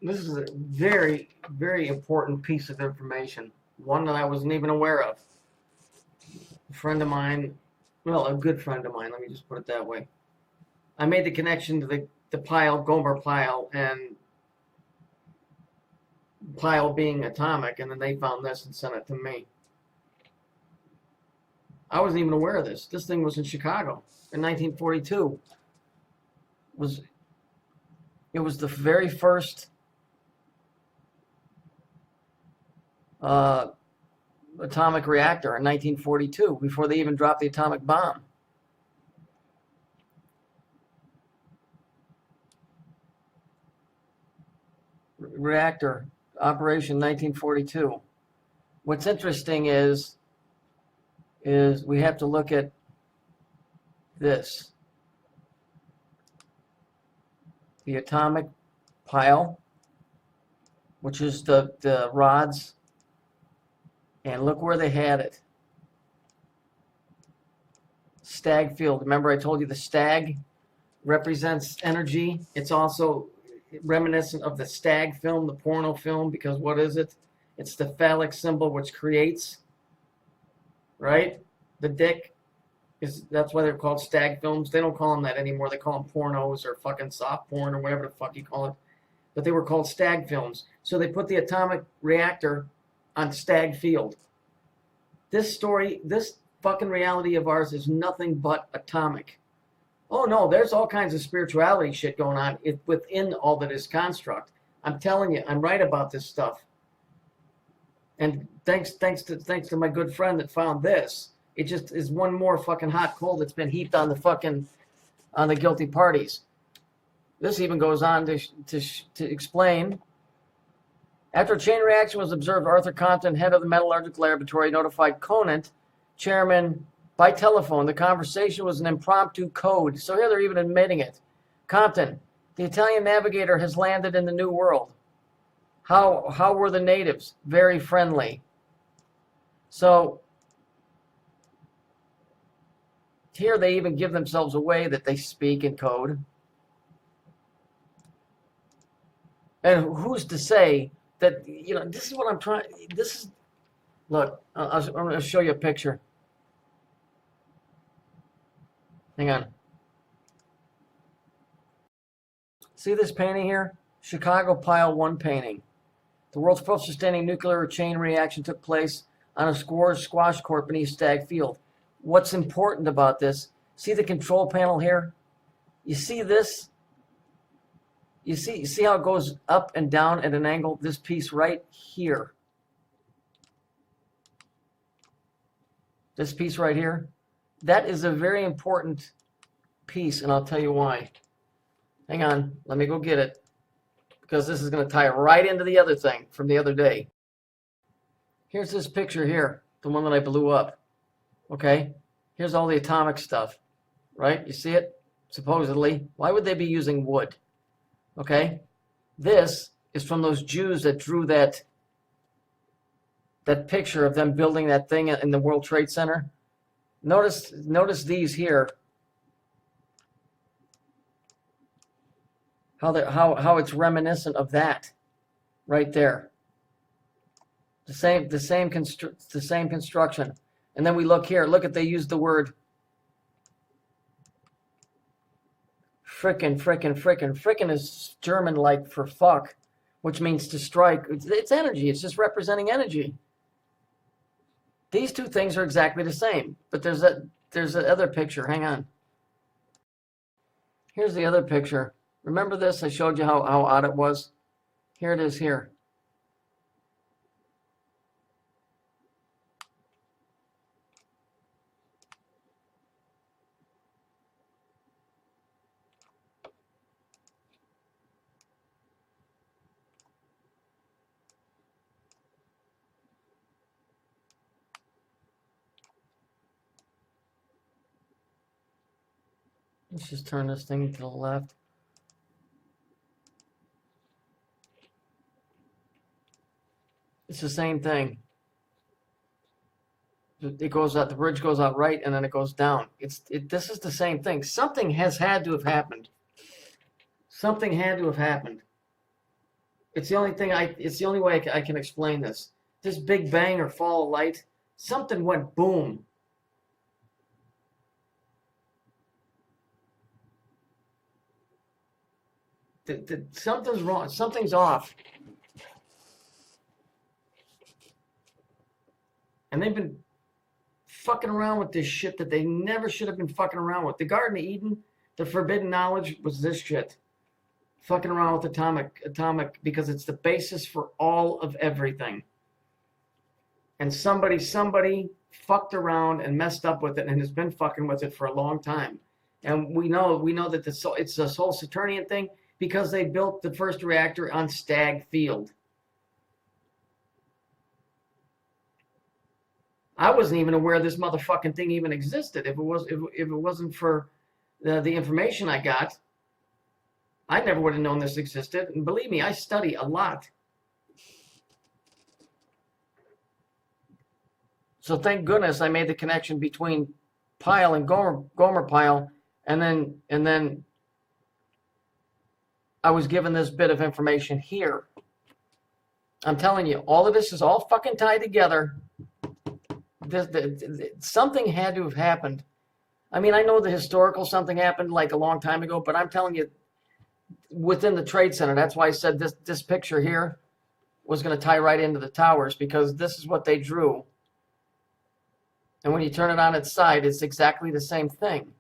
This is a very, very important piece of information. One that I wasn't even aware of. A friend of mine, well, a good friend of mine, let me just put it that way. I made the connection to the pile, Gomer pile, and pile being atomic, and then they found this and sent it to me. I wasn't even aware of this. This thing was in Chicago in 1942. It was the very first atomic reactor in 1942, before they even dropped the atomic bomb. Reactor operation 1942. What's interesting is we have to look at this. The atomic pile, which is the rods, and look where they had it. Stag field. Remember I told you the stag represents energy. It's also reminiscent of the stag film, the porno film, because what is it? It's the phallic symbol which creates, right? The dick. That's why they're called stag films. They don't call them that anymore. They call them pornos or fucking soft porn or whatever the fuck you call it. But they were called stag films. So they put the atomic reactor on stag field. This story, this fucking reality of ours is nothing but atomic. Oh no, there's all kinds of spirituality shit going on within all that is construct. I'm telling you, I'm right about this stuff. And thanks to my good friend that found this. It just is one more fucking hot coal that's been heaped on the guilty parties. This even goes on to explain. After a chain reaction was observed, Arthur Compton, head of the metallurgical laboratory, notified Conant, chairman, by telephone. The conversation was an impromptu code. So here they're even admitting it. Compton, the Italian navigator has landed in the New World. How were the natives? Very friendly. So here they even give themselves away that they speak in code. And who's to say that, you know, this is what I'm trying, this is, look, I'm going to show you a picture. Hang on. See this painting here? Chicago Pile 1 painting. The world's first sustaining nuclear chain reaction took place on a squash court beneath Stag Field. What's important about this, see the control panel here? You see this? You see how it goes up and down at an angle? This piece right here. This piece right here. That is a very important piece, and I'll tell you why. Hang on, let me go get it. Because this is going to tie right into the other thing from the other day. Here's this picture here, the one that I blew up. Okay, here's all the atomic stuff, right? You see it? Supposedly. Why would they be using wood? Okay, this is from those Jews that drew that picture of them building that thing in the World Trade Center. Notice these here. How it's reminiscent of that, right there. The same construction. And then we look here. Look at, they use the word frickin'. Frickin' is German like for fuck, which means to strike. It's energy. It's just representing energy. These two things are exactly the same. But there's the other picture. Hang on. Here's the other picture. Remember this? I showed you how odd it was. Here it is here. Let's just turn this thing to the left. It's the same thing. It goes out, the bridge goes out right, and then it goes down. This is the same thing. Something has had to have happened. Something had to have happened. It's the only thing it's the only way I can explain this. This big bang or fall of light, something went boom. Something's wrong. Something's off. And they've been fucking around with this shit that they never should have been fucking around with. The Garden of Eden, the forbidden knowledge was this shit. Fucking around with atomic, because it's the basis for all of everything. And somebody fucked around and messed up with it and has been fucking with it for a long time. And we know that it's this whole Saturnian thing because they built the first reactor on Stag Field. I wasn't even aware this motherfucking thing even existed. If it wasn't for the information I got, I never would have known this existed. And believe me, I study a lot. So thank goodness I made the connection between Pyle and Gomer Pyle, and then I was given this bit of information here. I'm telling you, all of this is all fucking tied together. Something had to have happened. I mean, I know the historical something happened like a long time ago, but I'm telling you, within the Trade Center, that's why I said this picture here was going to tie right into the towers, because this is what they drew. And when you turn it on its side, it's exactly the same thing.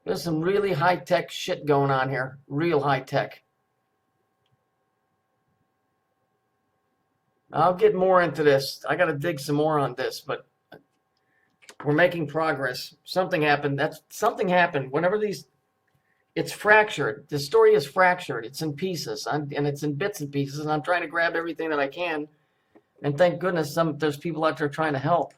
There's some really high-tech shit going on here. Real high-tech. I'll get more into this. I got to dig some more on this, but we're making progress. Something happened. Something happened. Whenever it's fractured. The story is fractured. It's in pieces, and it's in bits and pieces, and I'm trying to grab everything that I can. And thank goodness there's people out there trying to help.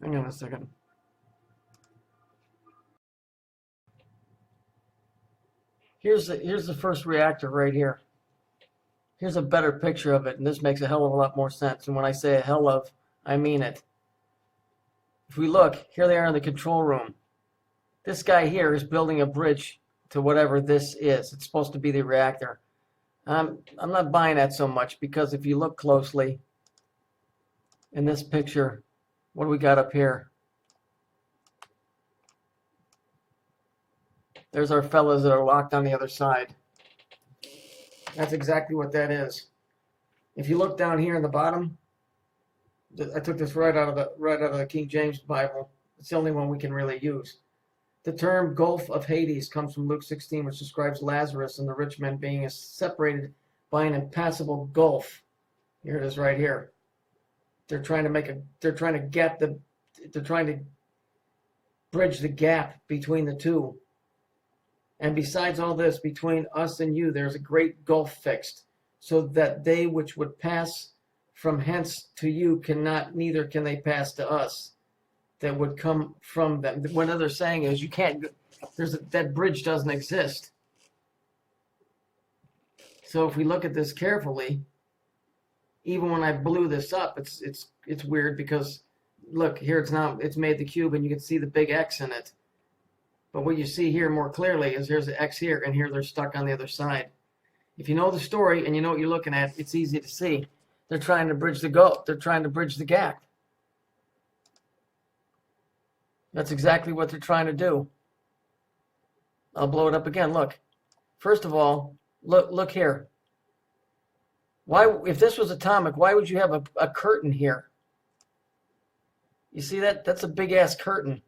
Hang on a second. Here's the first reactor right here. Here's a better picture of it, and this makes a hell of a lot more sense. And when I say a hell of, I mean it. If we look, here they are in the control room. This guy here is building a bridge to whatever this is. It's supposed to be the reactor. I'm not buying that so much, because if you look closely in this picture, what do we got up here? There's our fellas that are locked on the other side. That's exactly what that is. If you look down here in the bottom, I took this right out of the King James Bible. It's the only one we can really use. The term Gulf of Hades comes from Luke 16, which describes Lazarus and the rich man being separated by an impassable gulf. Here it is right here. They're trying to bridge the gap between the two. And besides all this, between us and you, there's a great gulf fixed, so that they which would pass from hence to you neither can they pass to us that would come from them. What they're saying is that bridge doesn't exist. So if we look at this carefully, even when I blew this up, it's weird, because look here, it's made the cube and you can see the big X in it. But what you see here more clearly is here's the X here, and here they're stuck on the other side. If you know the story and you know what you're looking at, it's easy to see. They're trying to bridge the gulf. They're trying to bridge the gap. That's exactly what they're trying to do. I'll blow it up again. Look. First of all, look here. Why, if this was atomic, why would you have a curtain here? You see that? That's a big ass curtain.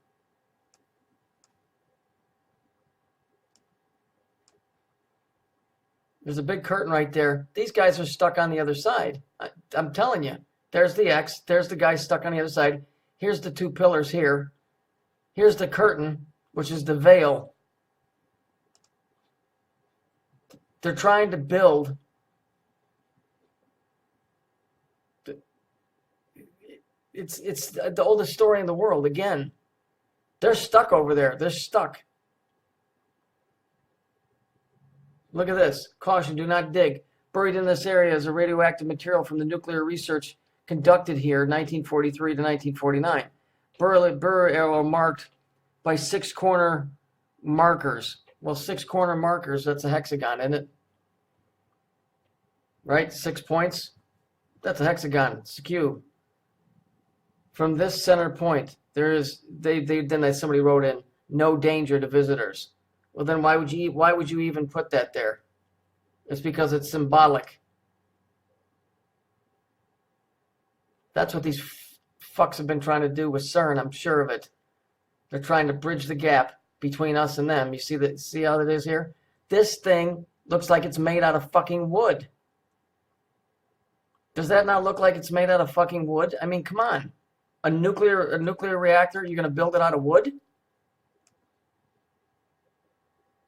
There's a big curtain right there. These guys are stuck on the other side. I'm telling you. There's the X. There's the guy stuck on the other side. Here's the two pillars here. Here's the curtain, which is the veil. They're trying to build. It's the oldest story in the world. Again, they're stuck over there. They're stuck. Look at this. Caution, do not dig. Buried in this area is a radioactive material from the nuclear research conducted here 1943 to 1949. Burial marked by 6 corner markers. Well, 6 corner markers, that's a hexagon, isn't it? Right? 6 points. That's a hexagon. It's a cube. From this center point, there is somebody wrote in no danger to visitors. Well, then why would you even put that there? It's because it's symbolic. That's what these fucks have been trying to do with CERN. I'm sure of it. They're trying to bridge the gap between us and them. You see how it is here? This thing looks like it's made out of fucking wood. Does that not look like it's made out of fucking wood? I mean, come on. A nuclear reactor, you're going to build it out of wood?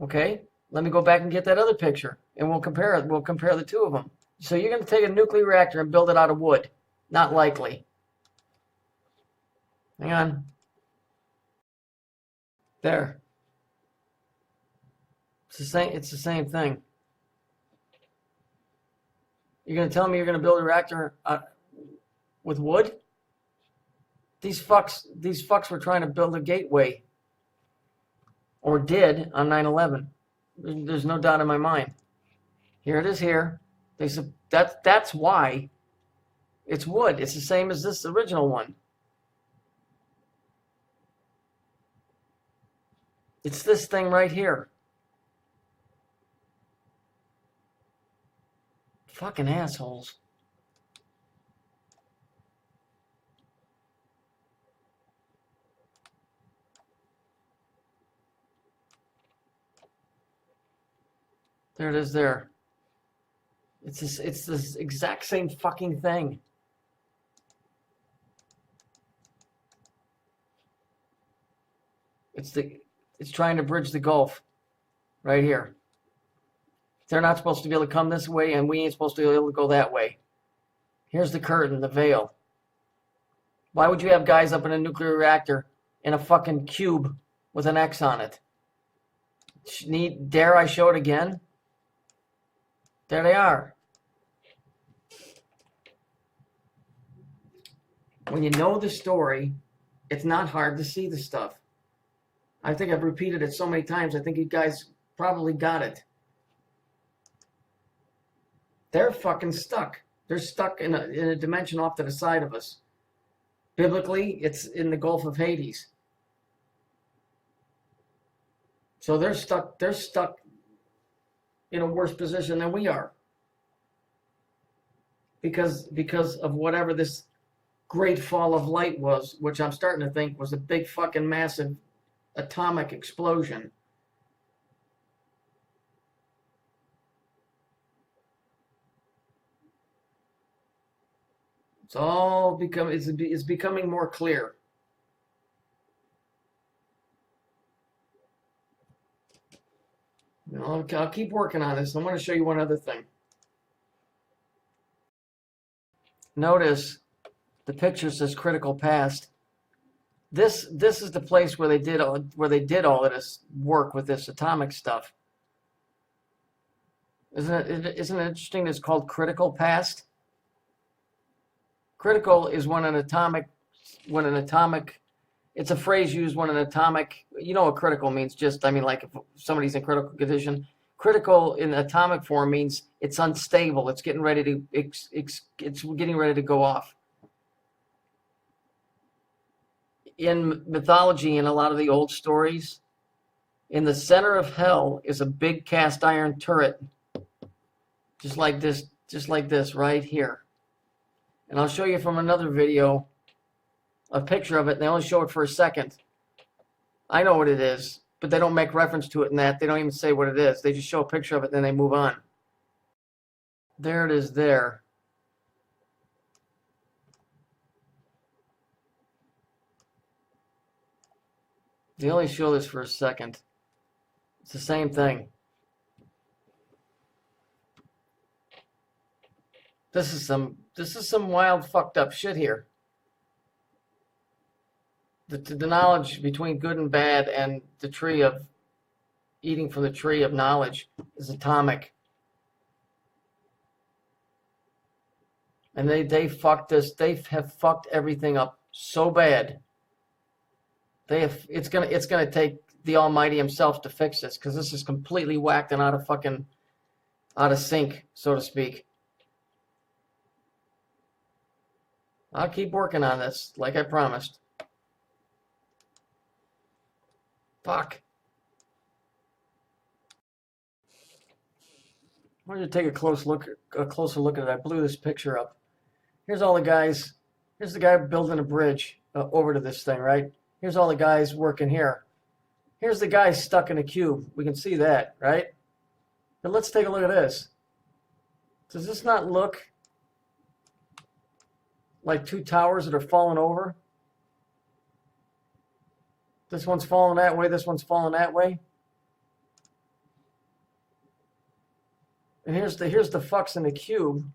Okay, let me go back and get that other picture, and we'll compare it. We'll compare the two of them. So you're going to take a nuclear reactor and build it out of wood. Not likely. Hang on. There. It's the same thing. You're going to tell me you're going to build a reactor with wood? These fucks were trying to build a gateway, or did on 9/11. There's no doubt in my mind. Here it is. Here they said that's why it's wood. It's the same as this original one. It's this thing right here. Fucking assholes. There it is there. It's this exact same fucking thing. It's trying to bridge the gulf right here. They're not supposed to be able to come this way, and we ain't supposed to be able to go that way. Here's the curtain, the veil. Why would you have guys up in a nuclear reactor in a fucking cube with an X on it? Dare I show it again? There they are. When you know the story, it's not hard to see the stuff. I think I've repeated it so many times, I think you guys probably got it. They're fucking stuck. They're stuck in a dimension off to the side of us. Biblically, it's in the Gulf of Hades. So they're stuck in a worse position than we are. Because of whatever this great fall of light was, which I'm starting to think was a big fucking massive atomic explosion. It's becoming more clear. I'll keep working on this. I want to show you one other thing. Notice the picture says critical past. This is the place where they did all of this work with this atomic stuff. Isn't it interesting? It's called critical past. Critical is when an atomic, it's a phrase used when an atomic, you know what critical means, like if somebody's in critical condition. Critical in atomic form means it's unstable. It's getting ready to go off. In mythology, in a lot of the old stories, in the center of hell is a big cast iron turret, just like this right here. And I'll show you from another video a picture of it. They only show it for a second. I know what it is, but they don't make reference to it in that. They don't even say what it is. They just show a picture of it, and then they move on. There it is there. They only show this for a second. It's the same thing. This is some wild fucked up shit here. The knowledge between good and bad and the tree of eating from the tree of knowledge is atomic. And they fucked this. They have fucked everything up so bad. It's gonna take the Almighty himself to fix this, because this is completely whacked and out of sync, so to speak. I'll keep working on this, like I promised. Fuck. I wanted to take a closer look at it. I blew this picture up. Here's all the guys. Here's the guy building a bridge over to this thing, right? Here's all the guys working here. Here's the guy stuck in a cube. We can see that, right? But let's take a look at this. Does this not look like two towers that are falling over? This one's falling that way, this one's falling that way. And here's the fucks in the cube.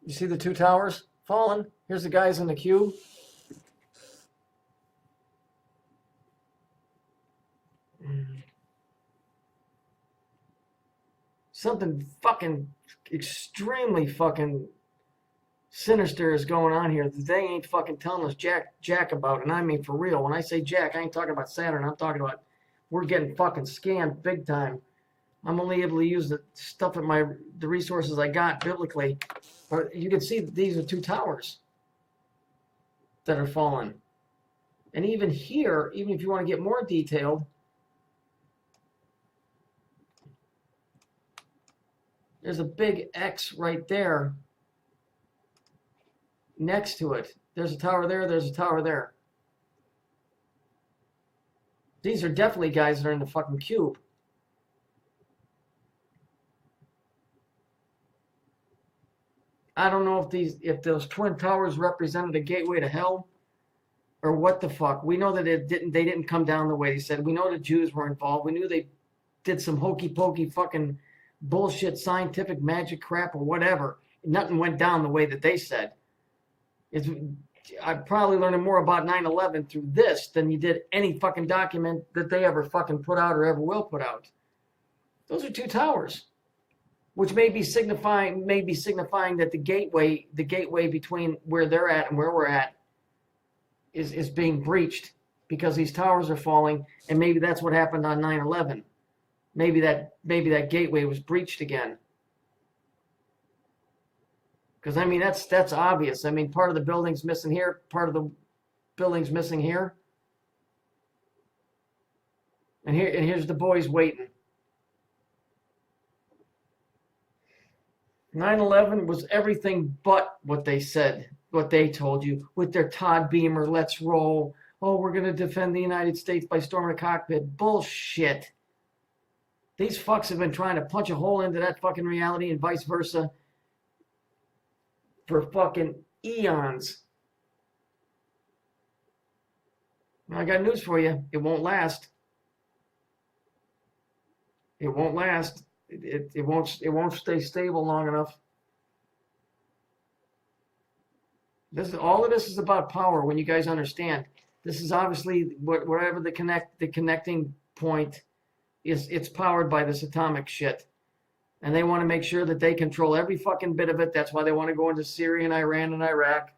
You see the two towers falling? Here's the guys in the cube. Something fucking extremely fucking sinister is going on here that they ain't fucking telling us jack about. And I mean for real. When I say jack, I ain't talking about Saturn. I'm talking about we're getting fucking scammed big time. I'm only able to use the stuff at the resources I got biblically. But you can see that these are two towers that are falling. And even here, even if you want to get more detailed, there's a big X right there next to it. There's a tower there, there's a tower there. These are definitely guys that are in the fucking cube. I don't know if those twin towers represented a gateway to hell or what the fuck. We know that they didn't come down the way they said. We know the Jews were involved. We knew they did some hokey pokey fucking bullshit scientific magic crap or whatever. Nothing went down the way that they said. I'm probably learning more about 9/11 through this than you did any fucking document that they ever fucking put out or ever will put out. Those are two towers, which may be signifying that the gateway between where they're at and where we're at is being breached because these towers are falling, and maybe that's what happened on 9/11. Maybe that gateway was breached again. Because I mean that's obvious. I mean part of the building's missing here, part of the building's missing here. And here's the boys waiting. 9/11 was everything but what they said, what they told you with their Todd Beamer, let's roll. Oh, we're going to defend the United States by storming a cockpit. Bullshit. These fucks have been trying to punch a hole into that fucking reality and vice versa for fucking eons. Now, I got news for you. It won't last. It won't last. It won't stay stable long enough. All of this is about power. When you guys understand, this is obviously whatever the connecting point is. It's powered by this atomic shit, and they want to make sure that they control every fucking bit of it. That's why they want to go into Syria and Iran and Iraq.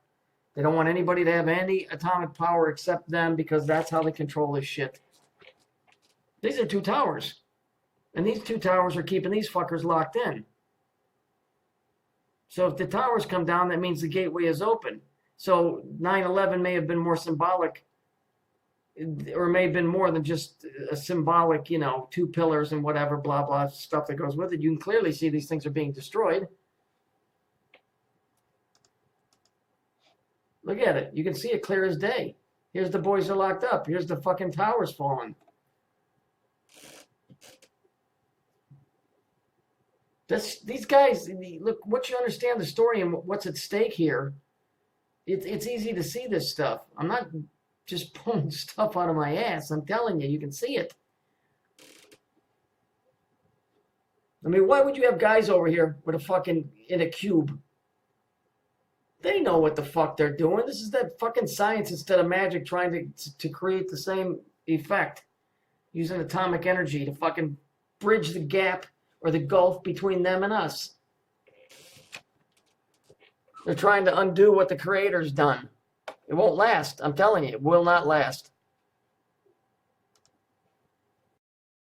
They don't want anybody to have any atomic power except them, because that's how they control this shit. These are two towers. And these two towers are keeping these fuckers locked in. So if the towers come down, that means the gateway is open. So 9/11 may have been more symbolic, or may have been more than just a symbolic, two pillars and whatever, blah, blah, stuff that goes with it. You can clearly see these things are being destroyed. Look at it. You can see it clear as day. Here's the boys are locked up. Here's the fucking towers falling. These guys, look, once you understand the story and what's at stake here, it's easy to see this stuff. I'm not just pulling stuff out of my ass. I'm telling you, you can see it. I mean, why would you have guys over here with a fucking, in a cube? They know what the fuck they're doing. This is that fucking science instead of magic trying to create the same effect. using atomic energy to fucking bridge the gap or the gulf between them and us. They're trying to undo what the Creator's done. It won't last. I'm telling you, it will not last.